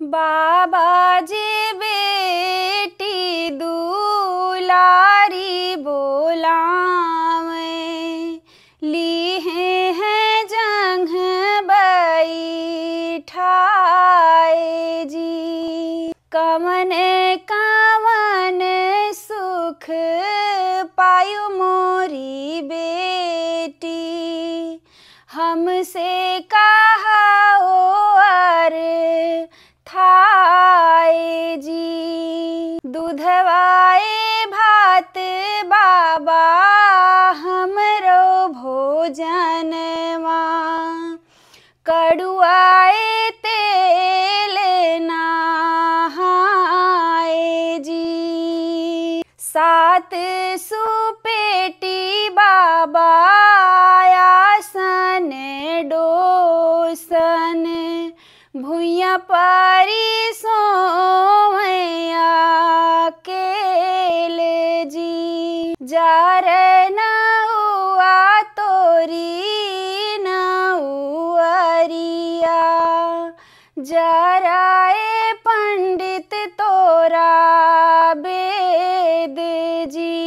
बाबा जी बेटी दुलारी बोलावे, लीहे हैं जंघ बैठाए जी। कवन कवन सुख पायु मोरी बेटी, हमसे कहा और थाए जी। दूधवाए भात बाबा हमरो भोजनवा, कड़ुआए तेल नहाए जी। सात सुपेटी बाबा आसन डोसन, भुइया पारी सोमया केल जी। जार न हुआ तोरी न उअरिया, जराए पंडित तोरा वेद जी।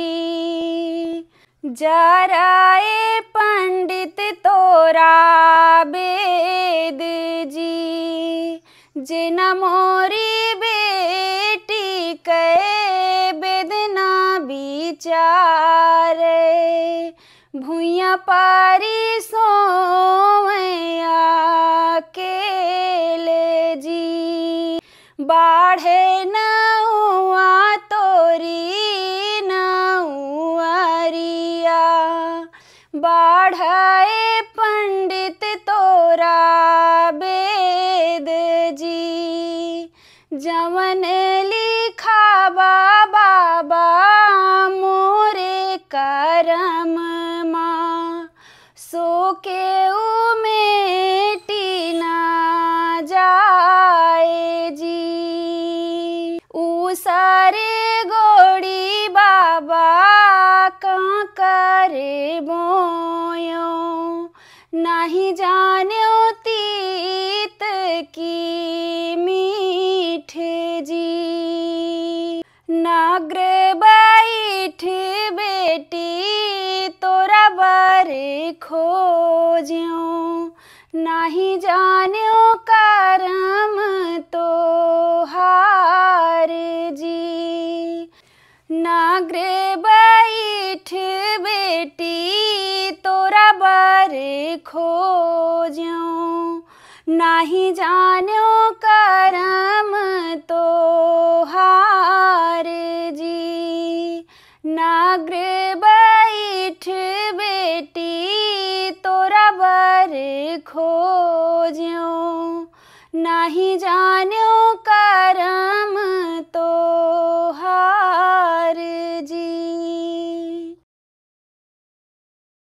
जराए पंडित तोरा वेद जी। जिन मोरी बेटी के वेदना विचारे, भुइया पारी सोमया केल जी। बाढ़े न हुआ तोरी न उअरिया, बाढ़ाए पंडित तोरा वेद जी। जवन लिखा बाबा मोरे करम माँ, सो के उमेटी ना जाए जी। सारे गोड़ी बाबा करे बोयो, नहीं जान्यो तीत की मीठ जी। नाग्र बैठ बेटी तोरा बर खोज्यो, नहीं जान्यो करम तो हार जी। नाग्र बैठ बेटी तोरा बर खोज्यो, नहीं जान्यो करम तो हार जी। नाग्र बैठ बेटी तोरा बर खोज्यो, नहीं जान्यो